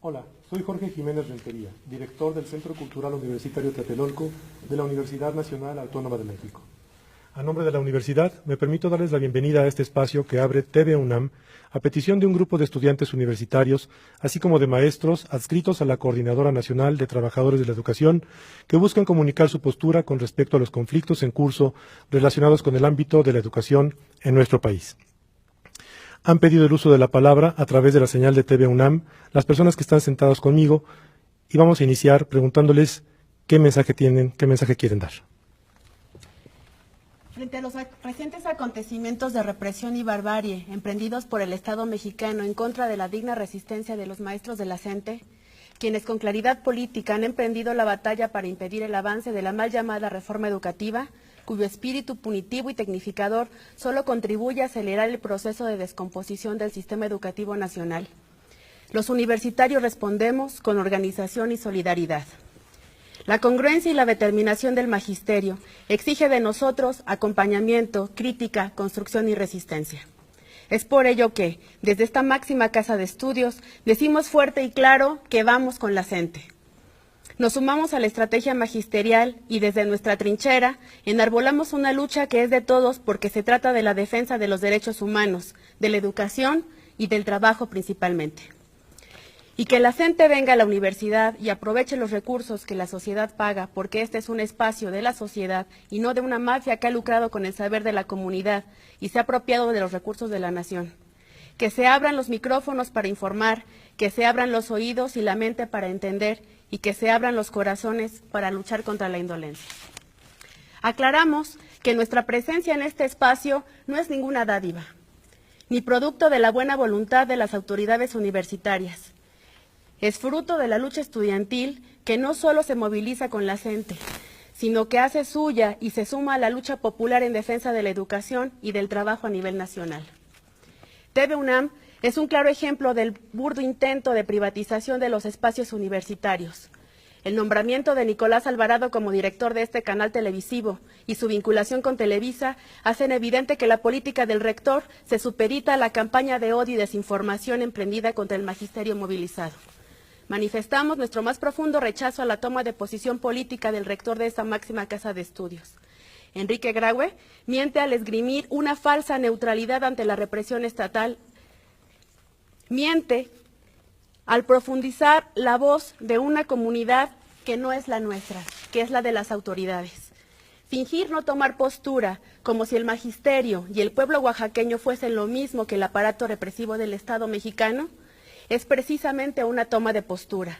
Hola, soy Jorge Jiménez Rentería, director del Centro Cultural Universitario Tlatelolco de la Universidad Nacional Autónoma de México. A nombre de la universidad, me permito darles la bienvenida a este espacio que abre TV UNAM a petición de un grupo de estudiantes universitarios, así como de maestros adscritos a la Coordinadora Nacional de Trabajadores de la Educación, que buscan comunicar su postura con respecto a los conflictos en curso relacionados con el ámbito de la educación en nuestro país. Han pedido el uso de la palabra a través de la señal de TV UNAM las personas que están sentadas conmigo y vamos a iniciar preguntándoles qué mensaje tienen, qué mensaje quieren dar. Frente a los recientes acontecimientos de represión y barbarie emprendidos por el Estado mexicano en contra de la digna resistencia de los maestros de la CENTE, quienes con claridad política han emprendido la batalla para impedir el avance de la mal llamada reforma educativa, cuyo espíritu punitivo y tecnificador solo contribuye a acelerar el proceso de descomposición del sistema educativo nacional. Los universitarios respondemos con organización y solidaridad. La congruencia y la determinación del magisterio exige de nosotros acompañamiento, crítica, construcción y resistencia. Es por ello que, desde esta máxima casa de estudios, decimos fuerte y claro que vamos con la CENTE. Nos sumamos a la estrategia magisterial y desde nuestra trinchera enarbolamos una lucha que es de todos porque se trata de la defensa de los derechos humanos, de la educación y del trabajo principalmente. Y que la CENTE venga a la universidad y aproveche los recursos que la sociedad paga, porque este es un espacio de la sociedad y no de una mafia que ha lucrado con el saber de la comunidad y se ha apropiado de los recursos de la nación. Que se abran los micrófonos para informar, que se abran los oídos y la mente para entender y que se abran los corazones para luchar contra la indolencia. Aclaramos que nuestra presencia en este espacio no es ninguna dádiva, ni producto de la buena voluntad de las autoridades universitarias. Es fruto de la lucha estudiantil que no solo se moviliza con la CENTE, sino que hace suya y se suma a la lucha popular en defensa de la educación y del trabajo a nivel nacional. TV UNAM es un claro ejemplo del burdo intento de privatización de los espacios universitarios. El nombramiento de Nicolás Alvarado como director de este canal televisivo y su vinculación con Televisa hacen evidente que la política del rector se supedita a la campaña de odio y desinformación emprendida contra el magisterio movilizado. Manifestamos nuestro más profundo rechazo a la toma de posición política del rector de esta máxima casa de estudios. Enrique Graue miente al esgrimir una falsa neutralidad ante la represión estatal. Miente al profundizar la voz de una comunidad que no es la nuestra, que es la de las autoridades. Fingir no tomar postura, como si el magisterio y el pueblo oaxaqueño fuesen lo mismo que el aparato represivo del Estado mexicano, es precisamente una toma de postura.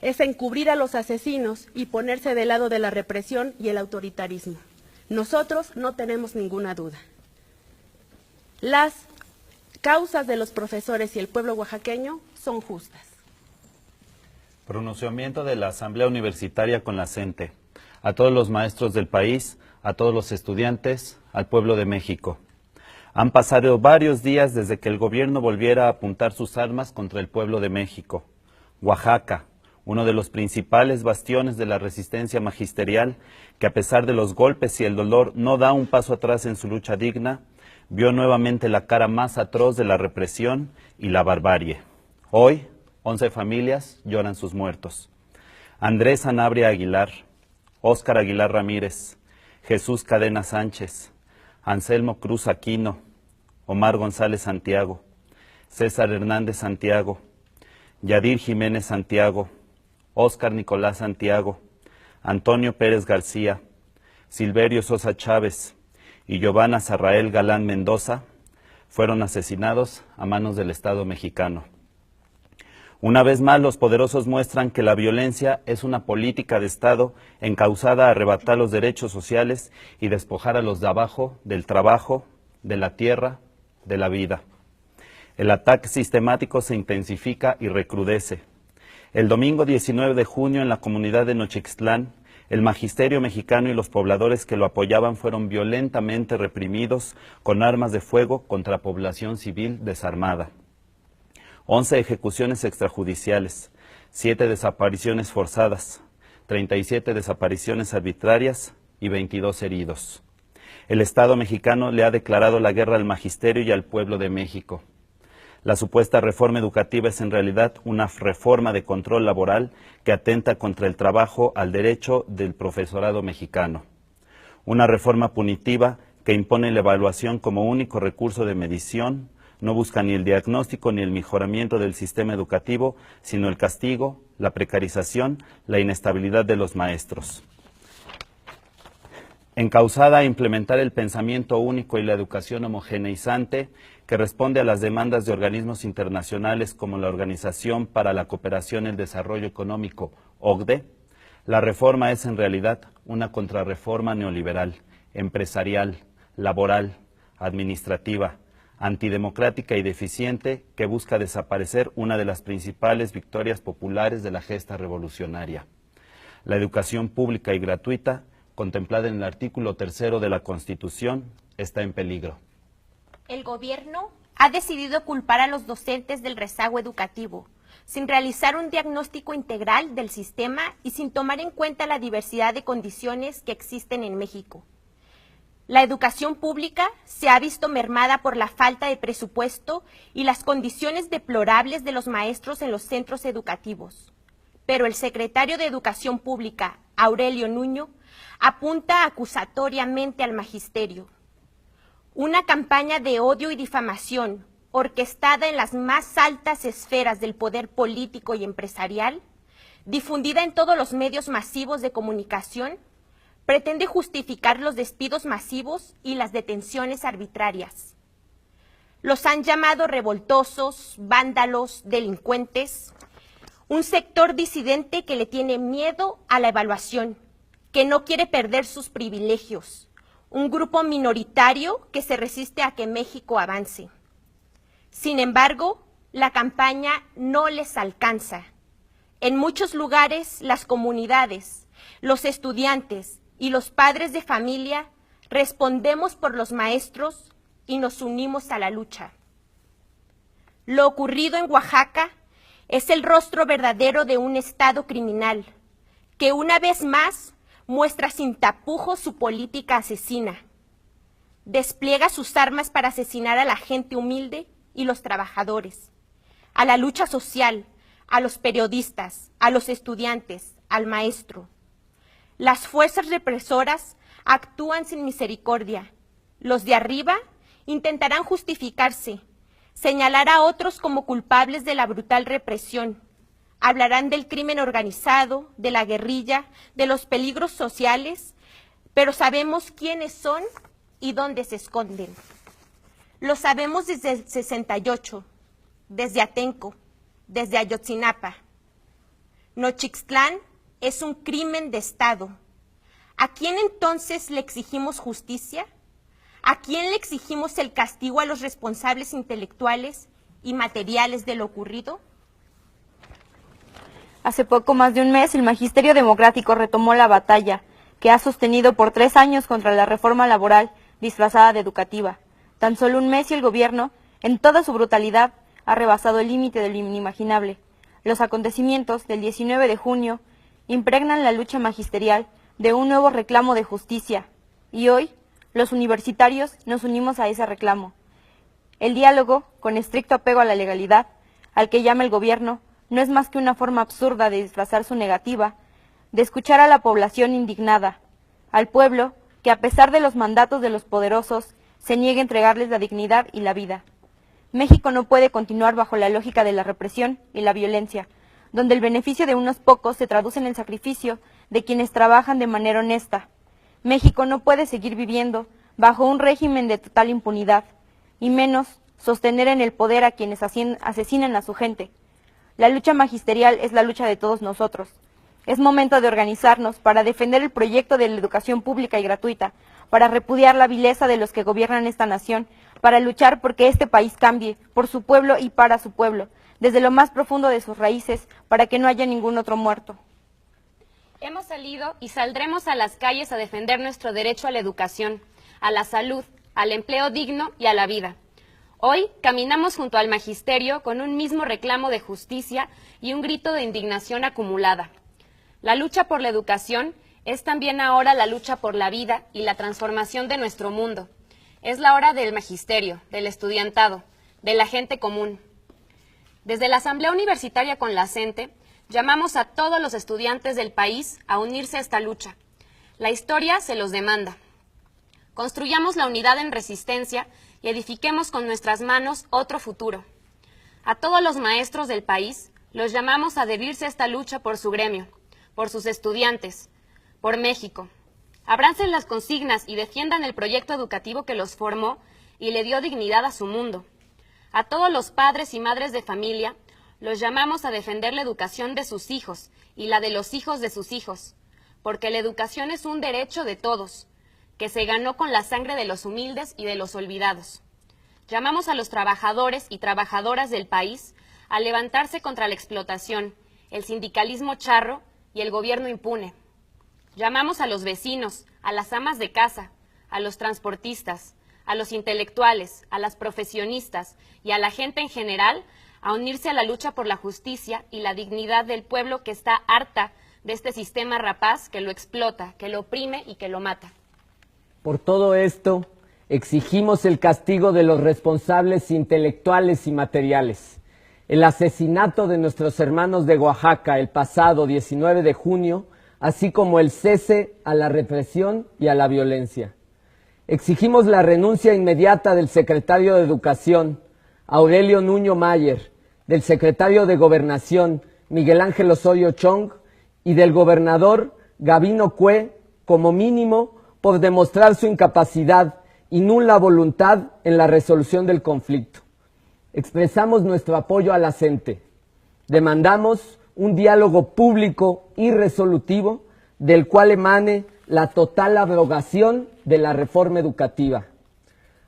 Es encubrir a los asesinos y ponerse del lado de la represión y el autoritarismo. Nosotros no tenemos ninguna duda. Las causas de los profesores y el pueblo oaxaqueño son justas. Pronunciamiento de la Asamblea Universitaria con la CENTE. A todos los maestros del país, a todos los estudiantes, al pueblo de México. Han pasado varios días desde que el gobierno volviera a apuntar sus armas contra el pueblo de México. Oaxaca, uno de los principales bastiones de la resistencia magisterial, que a pesar de los golpes y el dolor no da un paso atrás en su lucha digna, vio nuevamente la cara más atroz de la represión y la barbarie. Hoy, 11 familias lloran sus muertos. Andrés Sanabria Aguilar, Óscar Aguilar Ramírez, Jesús Cadena Sánchez, Anselmo Cruz Aquino, Omar González Santiago, César Hernández Santiago, Yadir Jiménez Santiago, Óscar Nicolás Santiago, Antonio Pérez García, Silverio Sosa Chávez y Giovanna Sarrael Galán Mendoza fueron asesinados a manos del Estado mexicano. Una vez más, los poderosos muestran que la violencia es una política de Estado encauzada a arrebatar los derechos sociales y despojar a los de abajo del trabajo, de la tierra, de la vida. El ataque sistemático se intensifica y recrudece. El domingo 19 de junio, en la comunidad de Nochixtlán, el magisterio mexicano y los pobladores que lo apoyaban fueron violentamente reprimidos con armas de fuego contra población civil desarmada. 11 ejecuciones extrajudiciales, 7 desapariciones forzadas, 37 desapariciones arbitrarias y 22 heridos. El Estado mexicano le ha declarado la guerra al magisterio y al pueblo de México. La supuesta reforma educativa es en realidad una reforma de control laboral que atenta contra el trabajo al derecho del profesorado mexicano. Una reforma punitiva que impone la evaluación como único recurso de medición, no busca ni el diagnóstico ni el mejoramiento del sistema educativo, sino el castigo, la precarización, la inestabilidad de los maestros. Encauzada a implementar el pensamiento único y la educación homogeneizante, que responde a las demandas de organismos internacionales como la Organización para la Cooperación y el Desarrollo Económico, OCDE, la reforma es en realidad una contrarreforma neoliberal, empresarial, laboral, administrativa, antidemocrática y deficiente que busca desaparecer una de las principales victorias populares de la gesta revolucionaria. La educación pública y gratuita, contemplada en el artículo 3 de la Constitución, está en peligro. El gobierno ha decidido culpar a los docentes del rezago educativo, sin realizar un diagnóstico integral del sistema y sin tomar en cuenta la diversidad de condiciones que existen en México. La educación pública se ha visto mermada por la falta de presupuesto y las condiciones deplorables de los maestros en los centros educativos. Pero el secretario de Educación Pública, Aurelio Nuño, apunta acusatoriamente al magisterio. Una campaña de odio y difamación, orquestada en las más altas esferas del poder político y empresarial, difundida en todos los medios masivos de comunicación, pretende justificar los despidos masivos y las detenciones arbitrarias. Los han llamado revoltosos, vándalos, delincuentes, un sector disidente que le tiene miedo a la evaluación, que no quiere perder sus privilegios, un grupo minoritario que se resiste a que México avance. Sin embargo, la campaña no les alcanza. En muchos lugares, las comunidades, los estudiantes y los padres de familia respondemos por los maestros y nos unimos a la lucha. Lo ocurrido en Oaxaca es el rostro verdadero de un Estado criminal, que una vez más muestra sin tapujos su política asesina. Despliega sus armas para asesinar a la gente humilde y los trabajadores, a la lucha social, a los periodistas, a los estudiantes, al maestro. Las fuerzas represoras actúan sin misericordia. Los de arriba intentarán justificarse, señalar a otros como culpables de la brutal represión. Hablarán del crimen organizado, de la guerrilla, de los peligros sociales, pero sabemos quiénes son y dónde se esconden. Lo sabemos desde el 68, desde Atenco, desde Ayotzinapa. Nochixtlán es un crimen de Estado. ¿A quién entonces le exigimos justicia? ¿A quién le exigimos el castigo a los responsables intelectuales y materiales de lo ocurrido? Hace poco más de un mes, el Magisterio Democrático retomó la batalla que ha sostenido por 3 años contra la reforma laboral disfrazada de educativa. Tan solo un mes y el gobierno, en toda su brutalidad, ha rebasado el límite de lo inimaginable. Los acontecimientos del 19 de junio impregnan la lucha magisterial de un nuevo reclamo de justicia, y hoy los universitarios nos unimos a ese reclamo. El diálogo, con estricto apego a la legalidad, al que llama el gobierno, no es más que una forma absurda de disfrazar su negativa, de escuchar a la población indignada, al pueblo que a pesar de los mandatos de los poderosos, se niega a entregarles la dignidad y la vida. México no puede continuar bajo la lógica de la represión y la violencia, donde el beneficio de unos pocos se traduce en el sacrificio de quienes trabajan de manera honesta. México no puede seguir viviendo bajo un régimen de total impunidad, y menos sostener en el poder a quienes asesinan a su gente. La lucha magisterial es la lucha de todos nosotros. Es momento de organizarnos para defender el proyecto de la educación pública y gratuita, para repudiar la vileza de los que gobiernan esta nación, para luchar porque este país cambie, por su pueblo y para su pueblo, desde lo más profundo de sus raíces, para que no haya ningún otro muerto. Hemos salido y saldremos a las calles a defender nuestro derecho a la educación, a la salud, al empleo digno y a la vida. Hoy caminamos junto al magisterio con un mismo reclamo de justicia y un grito de indignación acumulada. La lucha por la educación es también ahora la lucha por la vida y la transformación de nuestro mundo. Es la hora del magisterio, del estudiantado, de la gente común. Desde la Asamblea Universitaria con la CENTE, llamamos a todos los estudiantes del país a unirse a esta lucha. La historia se los demanda. Construyamos la unidad en resistencia y edifiquemos con nuestras manos otro futuro. A todos los maestros del país los llamamos a adherirse a esta lucha por su gremio, por sus estudiantes, por México. Abracen las consignas y defiendan el proyecto educativo que los formó y le dio dignidad a su mundo. A todos los padres y madres de familia los llamamos a defender la educación de sus hijos y la de los hijos de sus hijos, porque la educación es un derecho de todos, que se ganó con la sangre de los humildes y de los olvidados. Llamamos a los trabajadores y trabajadoras del país a levantarse contra la explotación, el sindicalismo charro y el gobierno impune. Llamamos a los vecinos, a las amas de casa, a los transportistas, a los intelectuales, a las profesionistas y a la gente en general a unirse a la lucha por la justicia y la dignidad del pueblo que está harta de este sistema rapaz que lo explota, que lo oprime y que lo mata. Por todo esto, exigimos el castigo de los responsables intelectuales y materiales. El asesinato de nuestros hermanos de Oaxaca el pasado 19 de junio, así como el cese a la represión y a la violencia. Exigimos la renuncia inmediata del secretario de Educación, Aurelio Nuño Mayer, del secretario de Gobernación, Miguel Ángel Osorio Chong, y del gobernador Gabino Cue, como mínimo, por demostrar su incapacidad y nula voluntad en la resolución del conflicto. Expresamos nuestro apoyo a la CENTE. Demandamos un diálogo público y resolutivo del cual emane la total abrogación de la reforma educativa.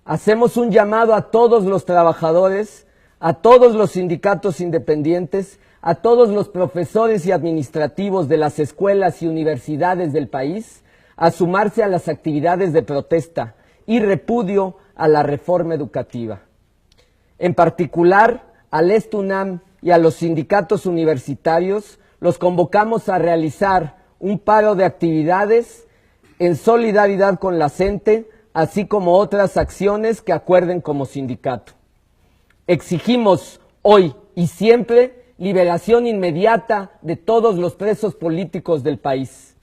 Hacemos un llamado a todos los trabajadores, a todos los sindicatos independientes, a todos los profesores y administrativos de las escuelas y universidades del país a sumarse a las actividades de protesta y repudio a la reforma educativa. En particular, al ESTUNAM y a los sindicatos universitarios los convocamos a realizar un paro de actividades en solidaridad con la CENTE, así como otras acciones que acuerden como sindicato. Exigimos hoy y siempre liberación inmediata de todos los presos políticos del país.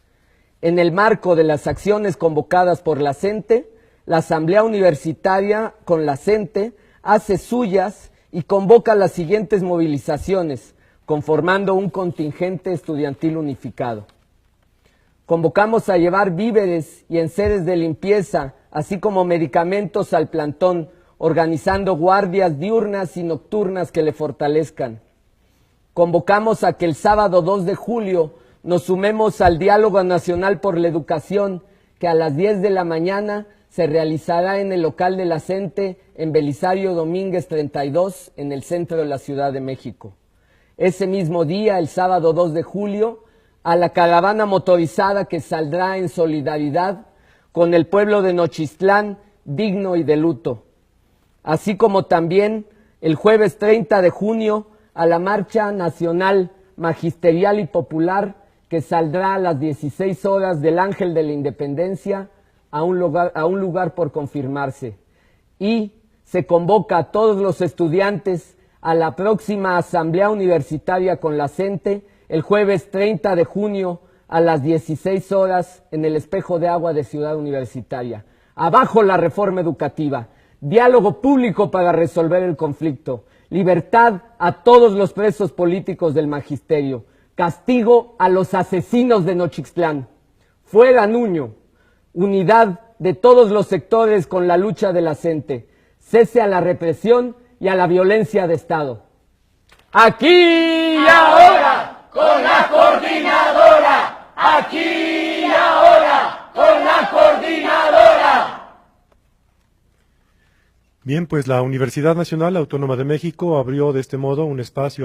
En el marco de las acciones convocadas por la CENTE, la Asamblea Universitaria con la CENTE hace suyas y convoca las siguientes movilizaciones, conformando un contingente estudiantil unificado. Convocamos a llevar víveres y enseres de limpieza, así como medicamentos al plantón, organizando guardias diurnas y nocturnas que le fortalezcan. Convocamos a que el sábado 2 de julio nos sumemos al Diálogo Nacional por la Educación, que a las 10 de la mañana se realizará en el local de la CENTE en Belisario Domínguez 32, en el centro de la Ciudad de México. Ese mismo día, el sábado 2 de julio, a la caravana motorizada que saldrá en solidaridad con el pueblo de Nochistlán, digno y de luto. Así como también el jueves 30 de junio a la Marcha Nacional Magisterial y Popular que saldrá a las 16 horas del Ángel de la Independencia a un lugar por confirmarse. Y se convoca a todos los estudiantes a la próxima Asamblea Universitaria con la CENTE el jueves 30 de junio a las 16 horas en el Espejo de Agua de Ciudad Universitaria. Abajo la reforma educativa, diálogo público para resolver el conflicto, libertad a todos los presos políticos del magisterio, castigo a los asesinos de Nochistlán, fuera Nuño, unidad de todos los sectores con la lucha de la CENTE, cese a la represión y a la violencia de Estado. Aquí y ahora, con la coordinadora, aquí y ahora, con la coordinadora. Bien, pues la Universidad Nacional Autónoma de México abrió de este modo un espacio